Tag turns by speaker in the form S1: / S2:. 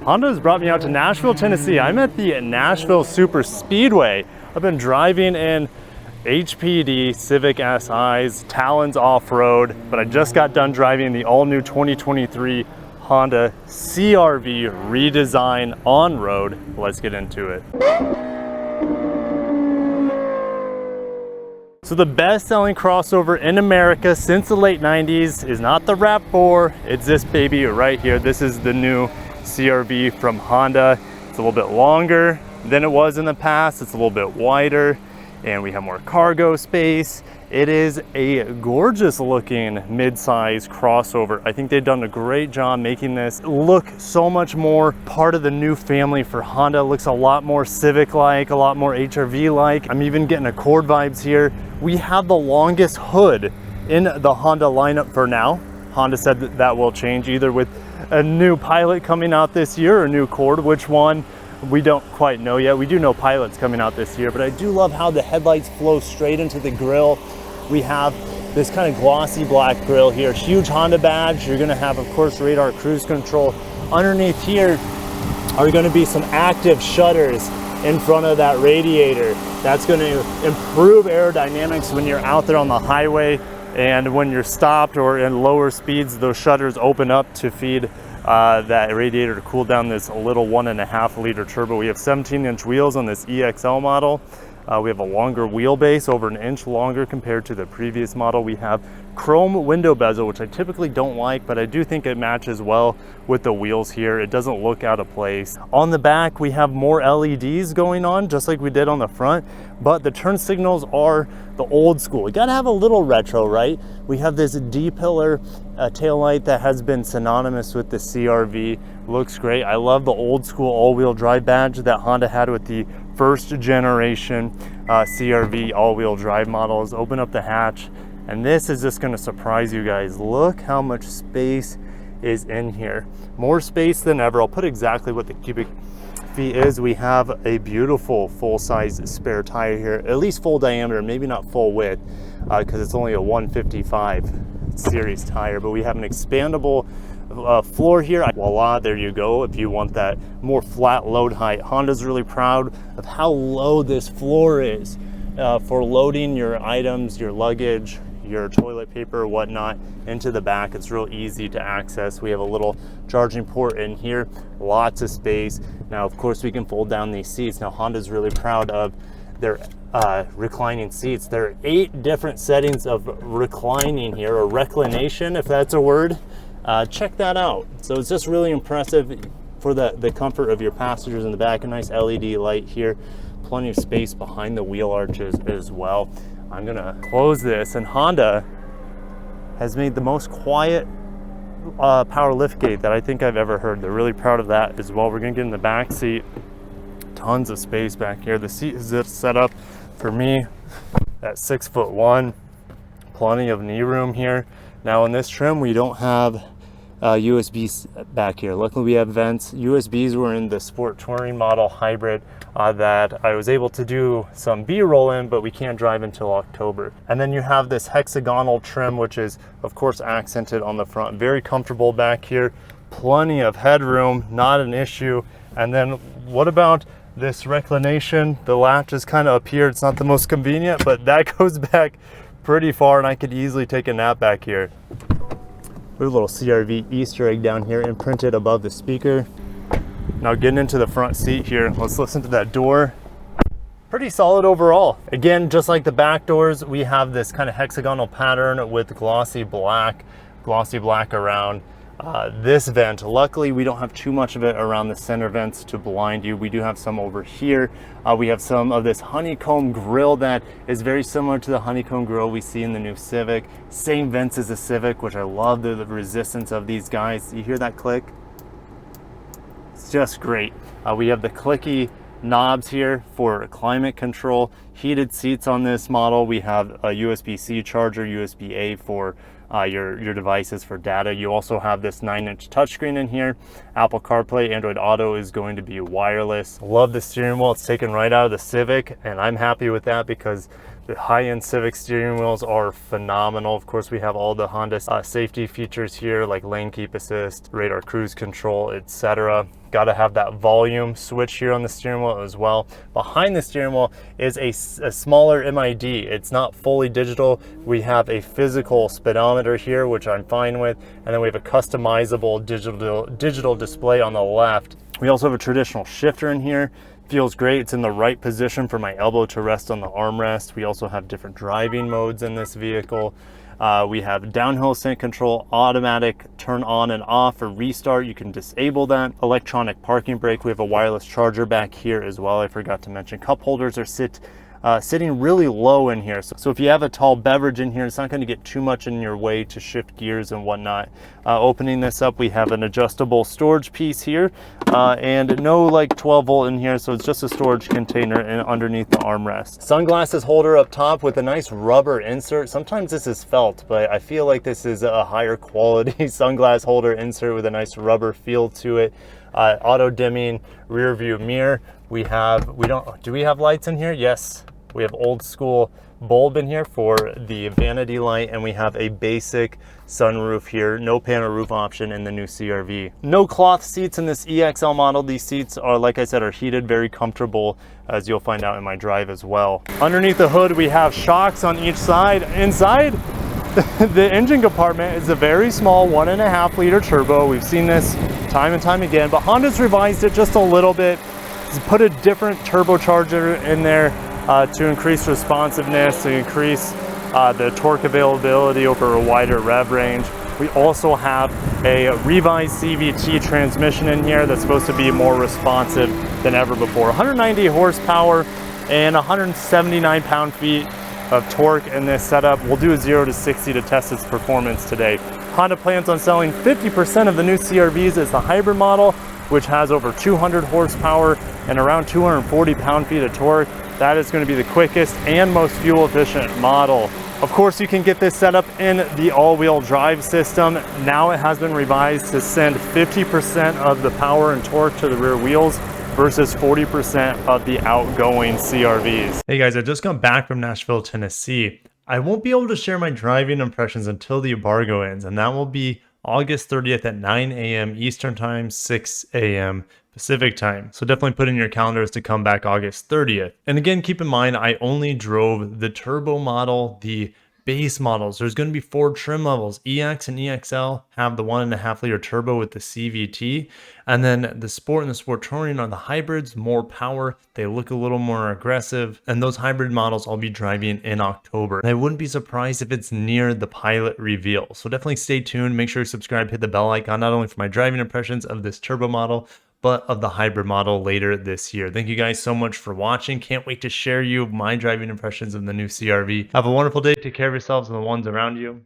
S1: Honda has brought me out to Nashville, Tennessee. I'm at the Nashville Super Speedway. I've been driving in HPD Civic SIs, Talons off-road, but I just got done driving the all-new 2023 Honda CR-V redesign on-road. Let's get into it. So the best-selling crossover in America since the late 90s is not the RAV4, it's this baby right here. This is the new CR-V from Honda. It's a little bit longer than it was in the past. It's a little bit wider and we have more cargo space. It is a gorgeous looking mid-size crossover. I think they've done a great job making this look so much more part of the new family for Honda. It looks a lot more Civic-like, a lot more HR-V-like. I'm even getting Accord vibes here. We have the longest hood in the Honda lineup for now. Honda said that that will change either with a new Pilot coming out this year or a new Accord. Which one, we don't quite know yet. We do know Pilot's coming out this year, but I do love how the headlights flow straight into the grille. We have this kind of glossy black grille here, huge Honda badge. You're gonna have, of course, radar cruise control. Underneath here are gonna be some active shutters in front of that radiator. That's gonna improve aerodynamics when you're out there on the highway, and when you're stopped or in lower speeds, those shutters open up to feed that radiator to cool down this little 1.5 liter turbo. We have 17-inch wheels on this EXL model. We have a longer wheelbase, over an inch longer compared to the previous model. We have chrome window bezel, which I typically don't like, but I do think it matches well with the wheels here. It doesn't look out of place. On the back, we have more LEDs going on, just like we did on the front, but the turn signals are the old school. You gotta have a little retro, right? We have this D-pillar taillight that has been synonymous with the CR-V. Looks great. I love the old school all-wheel drive badge that Honda had with the first generation CR-V all-wheel drive models. Open up the hatch, and this is just gonna surprise you guys. Look how much space is in here. More space than ever. I'll put exactly what the cubic feet is. We have a beautiful full-size spare tire here, at least full diameter, maybe not full width, because it's only a 155 series tire, but we have an expandable floor here. Voila, there you go. If you want that more flat load height, Honda's really proud of how low this floor is for loading your items, your luggage, your toilet paper or whatnot into the back. It's real easy to access. We have a little charging port in here, lots of space. Now, of course, we can fold down these seats. Now, Honda's really proud of their reclining seats. There are 8 different settings of reclining here, or reclination, if that's a word. Check that out. So it's just really impressive for the comfort of your passengers in the back. A nice LED light here, plenty of space behind the wheel arches as well. I'm gonna close this, and Honda has made the most quiet power liftgate that I think I've ever heard. They're really proud of that as well. We're gonna get in the back seat. Tons of space back here. The seat is just set up for me at 6'1". Plenty of knee room here. Now in this trim, we don't have USBs back here. Luckily we have vents. USBs were in the Sport Touring model hybrid that I was able to do some B-roll in, but we can't drive until October. And then you have this hexagonal trim, which is of course accented on the front. Very comfortable back here. Plenty of headroom, not an issue. And then what about this reclination? The latch is kind of up here. It's not the most convenient, but that goes back pretty far, and I could easily take a nap back here. There's a little CR-V Easter egg down here imprinted above the speaker. Now getting into the front seat here, let's listen to that door. Pretty solid overall. Again, just like the back doors, we have this kind of hexagonal pattern with glossy black around this vent. Luckily, we don't have too much of it around the center vents to blind you. We do have some over here. We have some of this honeycomb grille that is very similar to the honeycomb grille we see in the new Civic. Same vents as the Civic, which I love the resistance of these guys. You hear that click? It's just great. We have the clicky knobs here for climate control, heated seats on this model. We have a USB-C charger, USB-A for your devices for data. You also have this 9-inch touchscreen in here. Apple CarPlay Android Auto is going to be wireless. Love the steering wheel. It's taken right out of the Civic, and I'm happy with that because The high-end Civic steering wheels are phenomenal. Of course, we have all the Honda safety features here, like lane keep assist, radar cruise control, etc. Got to have that volume switch here on the steering wheel as well. Behind the steering wheel is a smaller MID. It's not fully digital. We have a physical speedometer here, which I'm fine with, and then we have a customizable digital display on the left. We also have a traditional shifter in here. Feels great. It's in the right position for my elbow to rest on the armrest. We also have different driving modes in this vehicle. We have downhill ascent control, automatic turn on and off or restart. You can disable that. Electronic parking brake. We have a wireless charger back here as well. I forgot to mention cup holders are sitting really low in here. So if you have a tall beverage in here, it's not going to get too much in your way to shift gears and whatnot. Opening this up, we have an adjustable storage piece here and no like 12 volt in here. So it's just a storage container and underneath the armrest. Sunglasses holder up top with a nice rubber insert. Sometimes this is felt, but I feel like this is a higher quality sunglass holder insert with a nice rubber feel to it. Auto dimming rear view mirror. Do we have lights in here? Yes. We have old school bulb in here for the vanity light, and we have a basic sunroof here. No panel roof option in the new CR-V. No cloth seats in this EXL model. These seats are, like I said, are heated, very comfortable, as you'll find out in my drive as well. Underneath the hood, we have shocks on each side. Inside, the engine compartment is a very small 1.5 liter turbo. We've seen this time and time again, but Honda's revised it just a little bit. Put a different turbocharger in there to increase responsiveness, to increase the torque availability over a wider rev range. We also have a revised CVT transmission in here that's supposed to be more responsive than ever before. 190 horsepower and 179 pound-feet of torque in this setup. We'll do a 0 to 60 to test its performance today. Honda plans on selling 50% of the new CR-Vs as the hybrid model, which has over 200 horsepower and around 240 pound-feet of torque. That is going to be the quickest and most fuel-efficient model. Of course, you can get this set up in the all-wheel drive system. Now it has been revised to send 50% of the power and torque to the rear wheels versus 40% of the outgoing CR-Vs. Hey guys, I just got back from Nashville, Tennessee. I won't be able to share my driving impressions until the embargo ends, and that will be August 30th at 9 a.m. Eastern Time, 6 a.m. Pacific Time. So definitely put in your calendars to come back August 30th. And again, keep in mind, I only drove the turbo model, the base models. There's going to be 4 trim levels. EX and EXL have the 1.5 liter turbo with the CVT. And then the Sport and the Sport Touring are the hybrids, more power. They look a little more aggressive. And those hybrid models I'll be driving in October. And I wouldn't be surprised if it's near the pilot reveal. So definitely stay tuned. Make sure you subscribe, hit the bell icon, not only for my driving impressions of this turbo model, but of the hybrid model later this year. Thank you guys so much for watching. Can't wait to share you my driving impressions of the new CR-V. Have a wonderful day. Take care of yourselves and the ones around you.